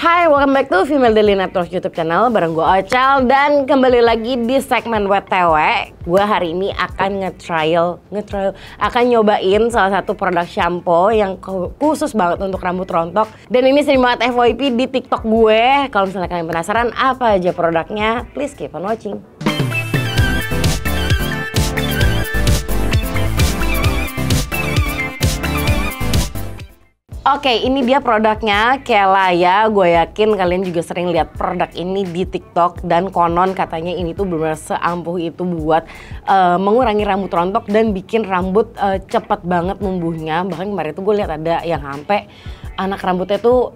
Hai, welcome back to Female Daily Network YouTube channel bareng gue Ochel. Dan kembali lagi di segmen WTW. Gue hari ini akan akan nyobain salah satu produk shampoo yang khusus banget untuk rambut rontok. Dan ini sering banget FYP di TikTok gue. Kalau misalnya kalian penasaran apa aja produknya, please keep on watching. Oke, ini dia produknya Kelaya. Gue yakin kalian juga sering lihat produk ini di TikTok. Dan konon katanya ini tuh benar-benar seampuh itu buat mengurangi rambut rontok dan bikin rambut cepet banget numbuhnya. Bahkan kemarin tuh gue lihat ada yang sampai anak rambutnya tuh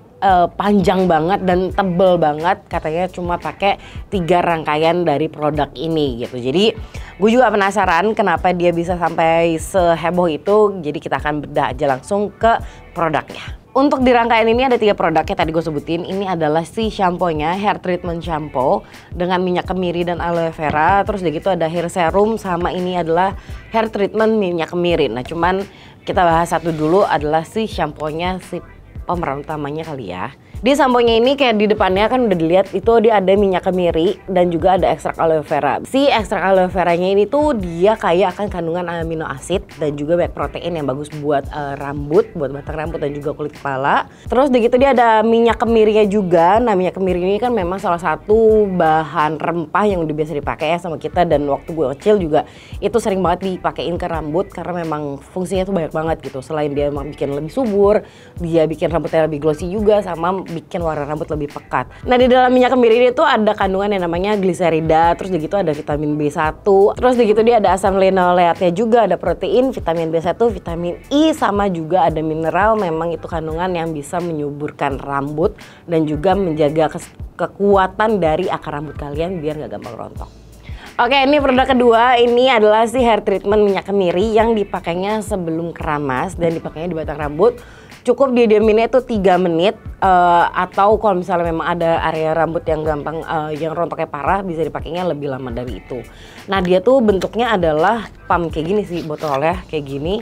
panjang banget dan tebel banget. Katanya cuma pakai 3 rangkaian dari produk ini gitu. Jadi gue juga penasaran kenapa dia bisa sampai seheboh itu. Jadi kita akan bedah aja langsung ke produknya. Untuk di rangkaian ini ada 3 produk yang tadi gue sebutin. Ini adalah si shampoo-nya, hair treatment shampoo dengan minyak kemiri dan aloe vera. Terus udah gitu ada hair serum, sama ini adalah hair treatment minyak kemiri. Nah cuman kita bahas satu dulu, adalah si shampoo-nya, si pemeran utamanya kali ya. Di samponya ini kayak di depannya kan udah dilihat itu dia ada minyak kemiri dan juga ada ekstrak aloe vera. Si ekstrak aloe veranya ini tuh dia kaya akan kandungan amino asid dan juga banyak protein yang bagus buat rambut, buat batang rambut dan juga kulit kepala. Terus begitu dia ada minyak kemirinya juga. Nah minyak kemiri ini kan memang salah satu bahan rempah yang udah biasa dipakai ya sama kita, dan waktu gue kecil juga itu sering banget dipakein ke rambut karena memang fungsinya tuh banyak banget gitu. Selain dia emang bikin lebih subur, dia bikin rambutnya lebih glossy juga, sama bikin warna rambut lebih pekat. Nah di dalam minyak kemiri ini tuh ada kandungan yang namanya gliserida, terus begitu ada vitamin B1, terus begitu dia ada asam linoleatnya juga, ada protein, vitamin B1, vitamin I, sama juga ada mineral. Memang itu kandungan yang bisa menyuburkan rambut dan juga menjaga kekuatan dari akar rambut kalian biar nggak gampang rontok. Oke, ini produk kedua. Ini adalah si hair treatment minyak kemiri yang dipakainya sebelum keramas dan dipakainya di batang rambut. Cukup didiaminnya itu 3 menit atau kalau misalnya memang ada area rambut yang gampang yang rontoknya parah, bisa dipakainya lebih lama dari itu. Nah dia tuh bentuknya adalah pump kayak gini sih botolnya, kayak gini.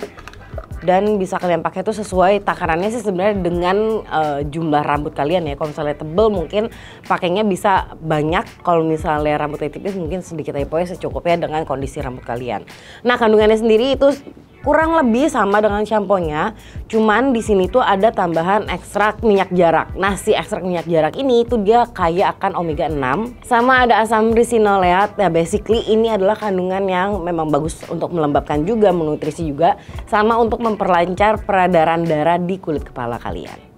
Dan bisa kalian pakai tuh sesuai takarannya sih sebenarnya dengan jumlah rambut kalian ya. Kalau misalnya tebel mungkin pakainya bisa banyak, kalau misalnya rambutnya tipis mungkin sedikit aja, pokoknya secukupnya dengan kondisi rambut kalian. Nah kandungannya sendiri itu kurang lebih sama dengan shampoo-nya, cuman di sini tuh ada tambahan ekstrak minyak jarak. Nah si ekstrak minyak jarak ini tuh dia kaya akan omega 6, sama ada asam risinoleat. Ya basically ini adalah kandungan yang memang bagus untuk melembabkan juga, menutrisi juga, sama untuk memperlancar peredaran darah di kulit kepala kalian.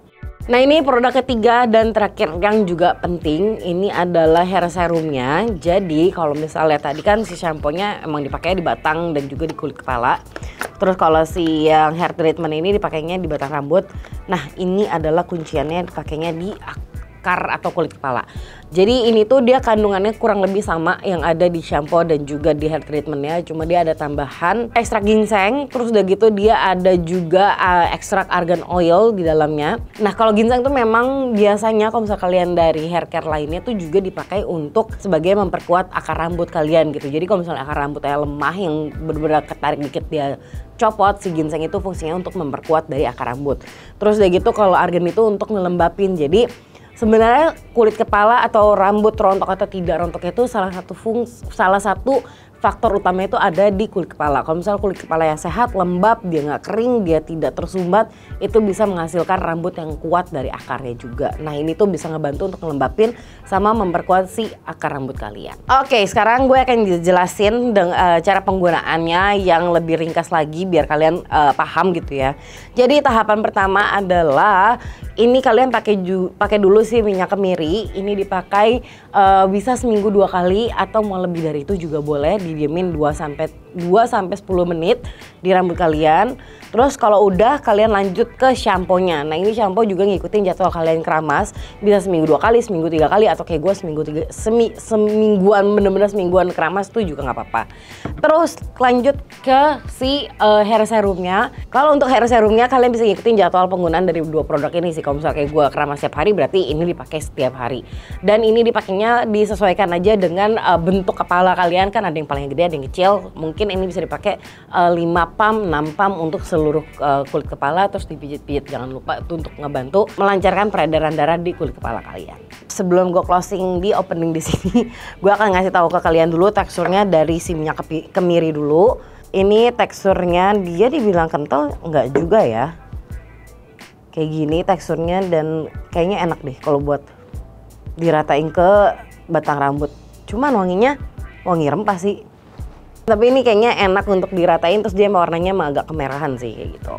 Nah ini produk ketiga dan terakhir yang juga penting, ini adalah hair serumnya. Jadi kalau misalnya tadi kan si shampoo-nya emang dipakai di batang dan juga di kulit kepala. Terus kalau si yang hair treatment ini dipakainya di batang rambut. Nah ini adalah kunciannya, dipakainya di akar atau kulit kepala. Jadi ini tuh dia kandungannya kurang lebih sama yang ada di shampoo dan juga di hair treatmentnya, cuma dia ada tambahan ekstrak ginseng. Terus udah gitu dia ada juga ekstrak argan oil di dalamnya. Nah kalau ginseng tuh memang biasanya kalau misalnya kalian dari hair care lainnya tuh juga dipakai untuk sebagai memperkuat akar rambut kalian gitu. Jadi kalau misalnya akar rambutnya lemah yang bener-bener ketarik dikit dia copot, si ginseng itu fungsinya untuk memperkuat dari akar rambut. Terus udah gitu kalau argan itu untuk ngelembapin. Jadi sebenarnya kulit kepala atau rambut rontok atau tidak rontoknya itu salah satu faktor utama itu ada di kulit kepala. Kalau misalnya kulit kepala yang sehat, lembab, dia nggak kering, dia tidak tersumbat, itu bisa menghasilkan rambut yang kuat dari akarnya juga. Nah ini tuh bisa ngebantu untuk ngelembapin sama memperkuat si akar rambut kalian. Oke, sekarang gue akan jelasin cara penggunaannya yang lebih ringkas lagi biar kalian paham gitu ya. Jadi tahapan pertama adalah ini kalian pakai dulu sih minyak kemiri. Ini dipakai bisa seminggu 2 kali atau mau lebih dari itu juga boleh. Didiemin 2 sampai 10 menit di rambut kalian. Terus kalau udah kalian lanjut ke shampoo-nya. Nah ini shampoo juga ngikutin jadwal kalian keramas. Bisa seminggu 2 kali, seminggu 3 kali, atau kayak gue semingguan, bener-bener semingguan keramas tuh juga nggak apa-apa. Terus lanjut ke si hair serumnya. Kalau untuk hair serumnya kalian bisa ngikutin jadwal penggunaan dari 2 produk ini sih. Kalau misalnya kayak gue keramas setiap hari berarti ini dipakai setiap hari. Dan ini dipakainya disesuaikan aja dengan bentuk kepala kalian, kan ada yang paling gede, ada yang kecil. Mungkin ini bisa dipakai 5 pump, 6 pump untuk seluruh kulit kepala, terus dipijit-pijit. Jangan lupa itu untuk ngebantu melancarkan peredaran darah di kulit kepala kalian. Sebelum gue closing di opening di sini, gue akan ngasih tahu ke kalian dulu teksturnya dari si minyak kemiri dulu. Ini teksturnya dia dibilang kental, enggak juga ya. Kayak gini teksturnya dan kayaknya enak deh kalau buat diratain ke batang rambut. Cuman wanginya wangi rempah sih. Tapi ini kayaknya enak untuk diratain, terus dia warnanya emang agak kemerahan sih kayak gitu.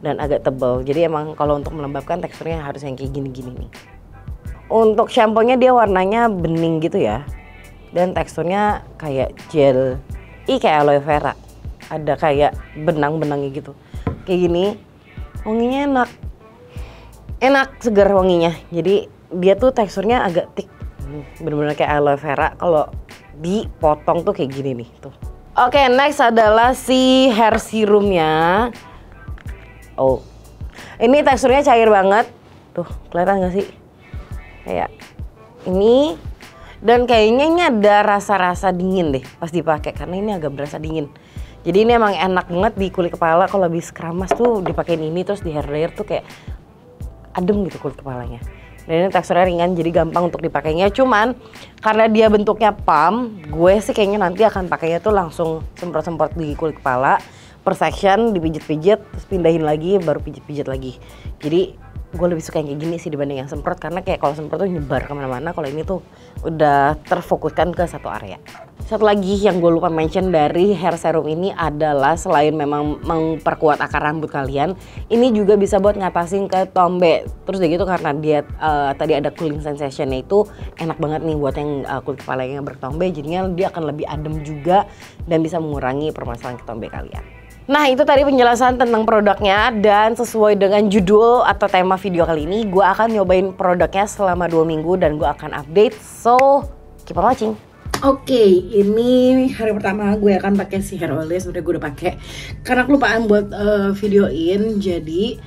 Dan agak tebal. Jadi emang kalau untuk melembabkan teksturnya harus yang kayak gini-gini nih. Untuk shampoo-nya dia warnanya bening gitu ya. Dan teksturnya kayak gel. Kayak aloe vera. Ada kayak benang-benangnya gitu. Kayak gini. Wanginya enak. Enak, segar wanginya. Jadi dia tuh teksturnya agak thick. Bener-bener kayak aloe vera. Kalau dipotong tuh kayak gini nih tuh. Oke, next adalah si hair serumnya. Oh. Ini teksturnya cair banget. Tuh, kelihatan gak sih? Kayak ini. Dan kayaknya ini ada rasa-rasa dingin deh pas dipakai karena ini agak berasa dingin. Jadi ini emang enak banget di kulit kepala, kalau habis keramas tuh dipakein ini terus di hair dryer tuh kayak adem gitu kulit kepalanya. Dan ini teksturnya ringan jadi gampang untuk dipakainya. Cuman karena dia bentuknya pump, gue sih kayaknya nanti akan pakainya tuh langsung semprot-semprot di kulit kepala per section, dipijit-pijit terus pindahin lagi baru pijit-pijit lagi. Jadi gue lebih suka yang kayak gini sih dibanding yang semprot, karena kayak kalau semprot tuh nyebar kemana-mana. Kalau ini tuh udah terfokuskan ke satu area. Satu lagi yang gue lupa mention dari hair serum ini adalah selain memang memperkuat akar rambut kalian, ini juga bisa buat ngatasin ke tombe. Terus udah gitu karena dia tadi ada cooling sensationnya, itu enak banget nih buat yang kulit kepala yang bertombe. Jadinya dia akan lebih adem juga dan bisa mengurangi permasalahan ketombe kalian. Nah, itu tadi penjelasan tentang produknya, dan sesuai dengan judul atau tema video kali ini, gue akan nyobain produknya selama 2 minggu dan gue akan update. So, keep on watching. Oke, ini hari pertama gue akan pakai si hair oil. Sebenarnya gue udah pakai karena kelupaan buat videoin. Jadi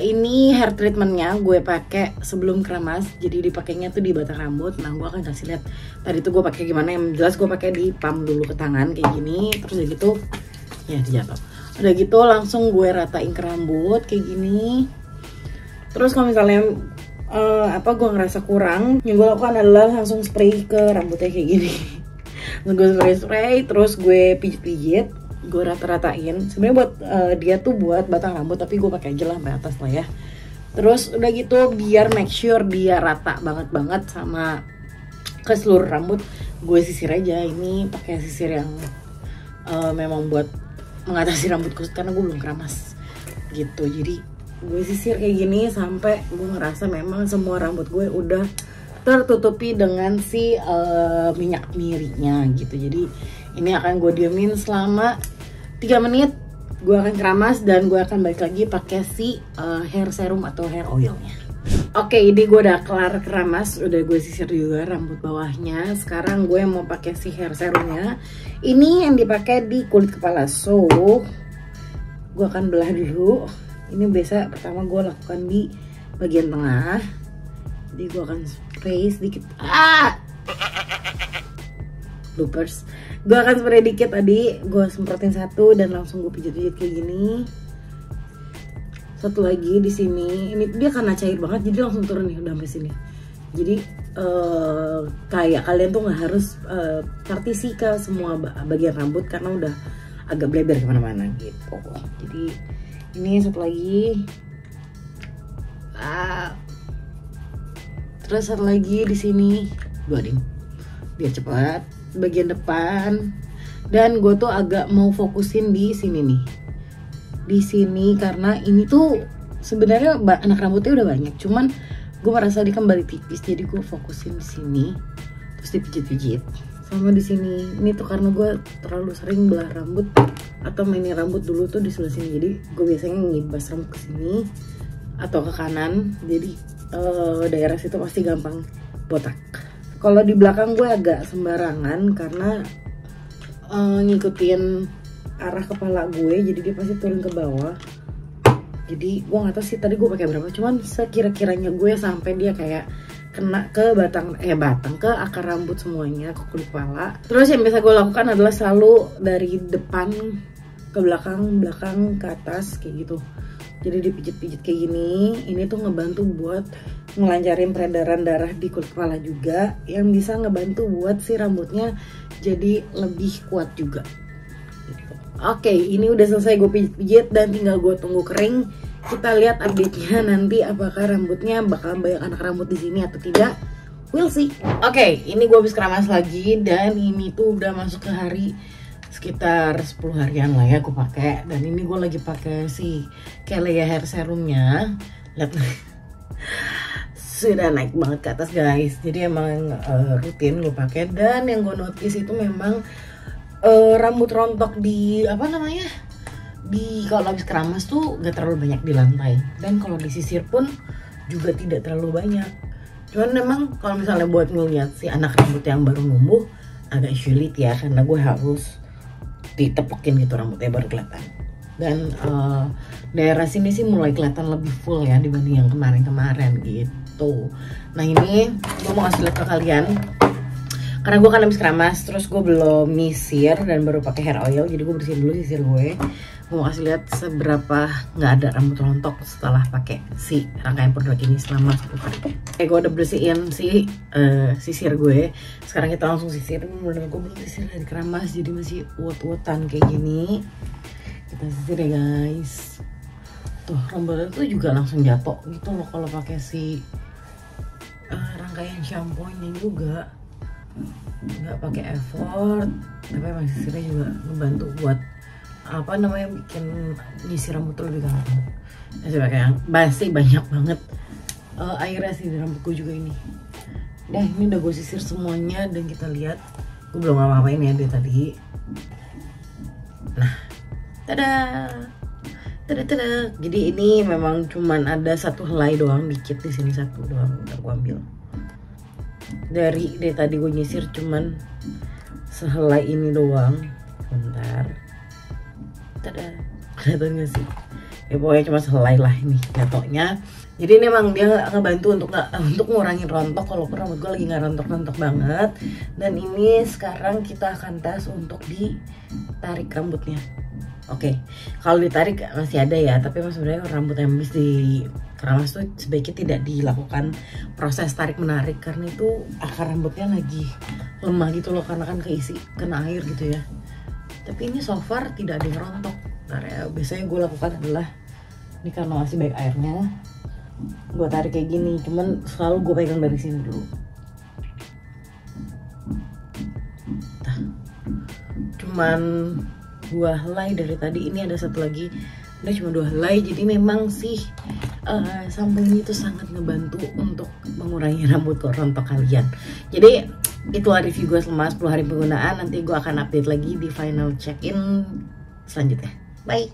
ini hair treatmentnya gue pakai sebelum keramas. Jadi dipakainya tuh di batang rambut. Nah, gue akan kasih lihat tadi tuh gue pakai gimana. Yang jelas gue pakai di pump dulu ke tangan kayak gini. Terus udah gitu, ya dijatuh. Udah gitu langsung gue ratain ke rambut kayak gini. Terus kalau misalnya gue ngerasa kurang, yang gue lakukan adalah langsung spray ke rambutnya kayak gini. Gue spray terus gue pijit-pijit, gue rata-ratain. Sebenarnya buat dia tuh buat batang rambut, tapi gue pakai aja lah sampai atas lah ya. Terus udah gitu biar make sure dia rata banget sama ke seluruh rambut, gue sisir aja. Ini pakai sisir yang memang buat mengatasi rambut kusut karena gue belum keramas gitu. Jadi gue sisir kayak gini sampai gue ngerasa memang semua rambut gue udah tertutupi dengan si minyak kemirinya gitu. Jadi ini akan gue diemin selama 3 menit. Gue akan keramas dan gue akan balik lagi pakai si hair serum atau hair oilnya. Oke, ini gue udah kelar keramas, udah gue sisir juga rambut bawahnya. Sekarang gue mau pakai si hair serumnya. Ini yang dipakai di kulit kepala. So, gue akan belah dulu. Ini biasa pertama gue lakukan di bagian tengah. Jadi gue akan spray sedikit. Bloopers. Gue akan spray dikit tadi. Gue semprotin satu dan langsung gue pijit-pijit kayak gini. Satu lagi di sini. Ini dia karena cair banget jadi langsung turun nih udah sampai sini. Jadi kayak kalian tuh nggak harus partisi ke semua bagian rambut karena udah agak bleber kemana-mana gitu. Jadi ini satu lagi. Terus satu lagi di sini. Buatin biar cepat bagian depan. Dan gue tuh agak mau fokusin di sini nih. Di sini karena ini tuh sebenarnya anak rambutnya udah banyak. Cuman gue merasa dia kembali tipis, jadi gue fokusin di sini. Terus dipijit-pijit. Sama di sini. Ini tuh karena gue terlalu sering belah rambut atau mainin rambut dulu tuh di sebelah sini. Jadi gue biasanya ngibas rambut ke sini atau ke kanan. Jadi daerah situ pasti gampang botak. Kalau di belakang gue agak sembarangan karena ngikutin arah kepala gue, jadi dia pasti turun ke bawah. Jadi gue nggak tahu sih tadi gue pakai berapa, cuman sekira-kiranya gue sampai dia kayak kena ke batang ke akar rambut semuanya, ke kulit kepala. Terus yang biasa gue lakukan adalah selalu dari depan ke belakang, belakang ke atas kayak gitu. Jadi dipijit-pijit kayak gini. Ini tuh ngebantu buat ngelancarin peredaran darah di kulit kepala juga, yang bisa ngebantu buat si rambutnya jadi lebih kuat juga. Oke, ini udah selesai gue pijit-pijit dan tinggal gue tunggu kering. Kita lihat update-nya nanti, apakah rambutnya bakal banyak anak rambut di sini atau tidak. We'll see. Oke, ini gue habis keramas lagi dan ini tuh udah masuk ke hari sekitar 10 harian lah ya gue pakai. Dan ini gue lagi pakai si Kelea hair serumnya. Lihat sudah naik banget ke atas guys. Jadi emang rutin gue pakai, dan yang gue notice itu memang rambut rontok di kalau habis keramas tuh gak terlalu banyak di lantai, dan kalau disisir pun juga tidak terlalu banyak. Cuman memang kalau misalnya buat ngeliat si anak rambut yang baru numbuh agak sulit ya, karena gue harus ditepokin gitu rambutnya baru kelihatan. Dan daerah sini sih mulai kelihatan lebih full ya dibanding yang kemarin-kemarin gitu. Nah ini gue mau kasih lihat ke kalian, karena gue kan habis keramas, terus gue belum nyisir dan baru pakai hair oil, jadi gue bersihin dulu sisir gue. Gue mau kasih lihat seberapa nggak ada rambut rontok setelah pakai si rangkaian produk ini selama 10 hari. Oke, gue udah bersihin si sisir gue. Sekarang kita langsung sisir. Menurut gue belum sisir dari keramas, jadi masih uot-uotan kayak gini. Kita sisir ya guys. Tuh rambutnya tuh juga langsung jatuh gitu loh kalau pakai si rangkaian shampoo-nya juga. Nggak pakai effort, tapi emang sisirnya juga ngebantu buat bikin nyisir rambut tuh lebih gampang. Masih pakai yang masih banyak banget airnya sih di rambut gue juga ini. Nah ini udah gue sisir semuanya, dan kita lihat gue belum ngapa-ngapain ya dari tadi. Nah tada. Jadi ini memang cuman ada satu helai doang, dikit di sini satu doang. Bentar gue ambil. Dari tadi gue nyisir cuman sehelai ini doang. Bentar. Tada. Kelihatan gak sih? Ya pokoknya cuma sehelai lah ini jatuhnya. Jadi ini emang dia ngebantu untuk ngurangin rontok, walaupun rambut gue lagi nggak rontok-rontok banget. Dan ini sekarang kita akan tes untuk ditarik rambutnya. Oke, kalau ditarik masih ada ya, tapi mas sebenarnya rambut yang habis di keramas tuh sebaiknya tidak dilakukan proses tarik menarik, karena itu akar rambutnya lagi lemah gitu loh, karena kan keisi kena air gitu ya. Tapi ini so far tidak ada yang rontok. Nah, ya, biasanya gue lakukan adalah ini karena masih banyak airnya, gue tarik kayak gini, cuman selalu gue pegang dari sini dulu. Nah, cuman 2 helai dari tadi, ini ada satu lagi, udah cuma 2 helai. Jadi memang sih sampo ini tuh sangat ngebantu untuk mengurangi rambut rontok kalian. Jadi itulah review gue selama 10 hari penggunaan. Nanti gue akan update lagi di final check-in selanjutnya. Bye.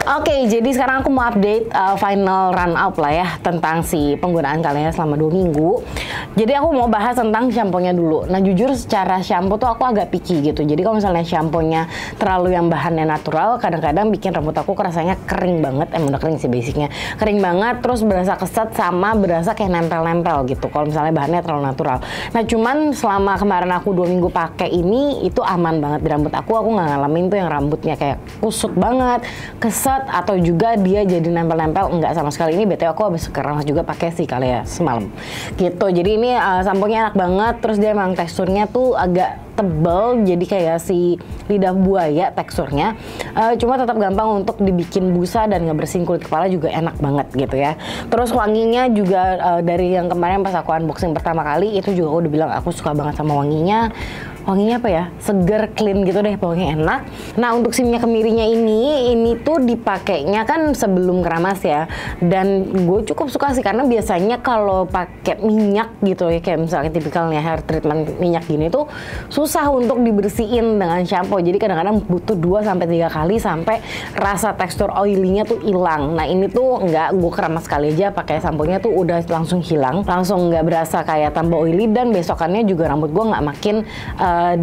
Oke, jadi sekarang aku mau update final run up lah ya tentang si penggunaan kalian selama 2 minggu. Jadi aku mau bahas tentang shampoo-nya dulu. Nah jujur secara shampoo tuh aku agak picky gitu. Jadi kalau misalnya shampoo-nya terlalu yang bahannya natural, kadang-kadang bikin rambut aku rasanya kering banget. Emang udah kering sih basicnya, kering banget, terus berasa keset sama berasa kayak nempel-nempel gitu kalau misalnya bahannya terlalu natural. Nah cuman selama kemarin aku 2 minggu pakai ini, itu aman banget di rambut aku nggak ngalamin tuh yang rambutnya kayak kusut banget, keset, atau juga dia jadi nempel-nempel. Enggak sama sekali. Ini BTW aku habis keramas juga pakai sih Kelea semalam gitu. Jadi ini samponya enak banget, terus dia emang teksturnya tuh agak tebal, jadi kayak si lidah buaya teksturnya. Cuma tetap gampang untuk dibikin busa dan ngebersihin kulit kepala juga enak banget gitu ya. Terus wanginya juga dari yang kemarin pas aku unboxing pertama kali itu juga aku udah bilang aku suka banget sama wanginya. Wanginya apa ya, seger, clean gitu deh, pokoknya enak. Nah untuk si minyak kemirinya ini tuh dipakainya kan sebelum keramas ya, dan gue cukup suka sih karena biasanya kalau pakai minyak gitu ya, kayak misalnya tipikalnya hair treatment minyak gini tuh susah susah untuk dibersihin dengan shampoo. Jadi kadang-kadang butuh 2-3 kali sampai rasa tekstur oily-nya tuh hilang. Nah ini tuh enggak, gue keramas sekali aja pakai sampo-nya tuh udah langsung hilang, langsung nggak berasa kayak tambah oily, dan besokannya juga rambut gue nggak makin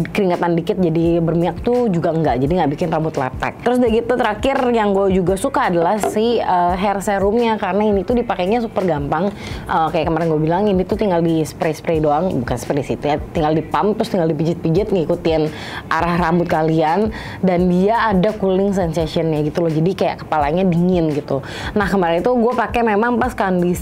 keringetan dikit jadi berminyak tuh juga enggak, jadi nggak bikin rambut lepek. Terus udah gitu terakhir yang gue juga suka adalah si hair serumnya, karena ini tuh dipakainya super gampang. Kayak kemarin gue bilang, ini tuh tinggal di spray doang, bukan spray sih, tinggal di pump terus tinggal dipijit-pijit ngikutin arah rambut kalian, dan dia ada cooling sensationnya gitu loh, jadi kayak kepalanya dingin gitu. Nah kemarin itu gue pakai memang pas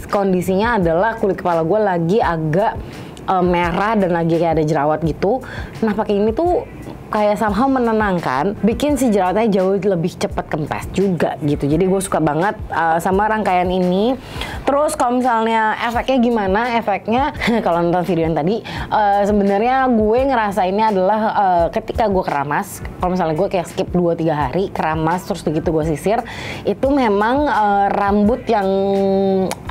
kondisinya adalah kulit kepala gue lagi agak merah dan lagi kayak ada jerawat gitu. Nah pakai ini tuh kayak somehow menenangkan, bikin si jerawatnya jauh lebih cepat kempes juga gitu. Jadi gue suka banget sama rangkaian ini. Terus kalau misalnya efeknya gimana? Efeknya kalau nonton video yang tadi, sebenarnya gue ngerasainnya adalah ketika gue keramas, kalau misalnya gue kayak skip 2-3 hari keramas terus begitu gue sisir, itu memang rambut yang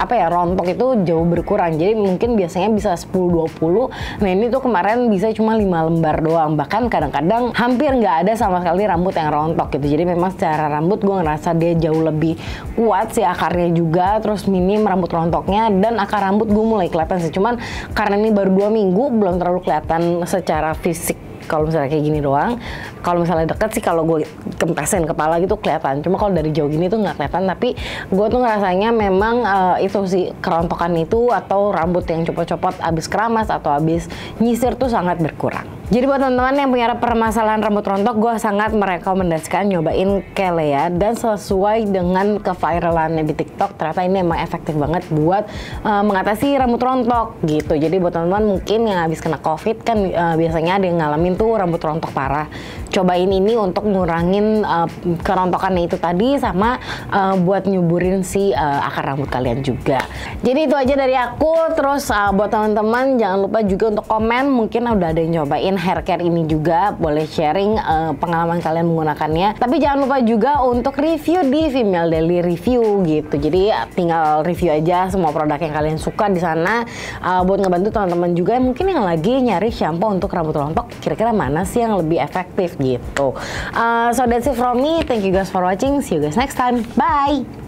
rontok itu jauh berkurang. Jadi mungkin biasanya bisa 10-20, nah ini tuh kemarin bisa cuma 5 lembar doang, bahkan kadang-kadang hampir nggak ada sama sekali rambut yang rontok gitu. Jadi memang secara rambut gue ngerasa dia jauh lebih kuat sih akarnya juga, terus minim rambut rontoknya, dan akar rambut gue mulai kelihatan sih. Cuman karena ini baru 2 minggu belum terlalu kelihatan secara fisik. Kalau misalnya kayak gini doang, kalau misalnya deket sih kalau gue kempesin kepala gitu kelihatan. Cuma kalau dari jauh gini tuh nggak kelihatan. Tapi gue tuh ngerasanya memang itu sih kerontokan itu atau rambut yang copot-copot abis keramas atau abis nyisir tuh sangat berkurang. Jadi buat teman-teman yang punya permasalahan rambut rontok, gue sangat merekomendasikan nyobain Kelea, dan sesuai dengan keviralannya di TikTok, ternyata ini emang efektif banget buat mengatasi rambut rontok gitu. Jadi buat teman-teman mungkin yang habis kena COVID kan biasanya ada yang ngalamin tuh rambut rontok parah, cobain ini untuk ngurangin kerontokannya itu tadi, sama buat nyuburin si akar rambut kalian juga. Jadi itu aja dari aku. Terus buat teman-teman jangan lupa juga untuk komen, mungkin udah ada yang nyobain hair care ini juga, boleh sharing pengalaman kalian menggunakannya. Tapi jangan lupa juga untuk review di Female Daily Review gitu. Jadi tinggal review aja semua produk yang kalian suka di sana, buat ngebantu teman-teman juga mungkin yang lagi nyari shampoo untuk rambut rontok, kira-kira mana sih yang lebih efektif gitu. So that's it from me. Thank you guys for watching. See you guys next time. Bye.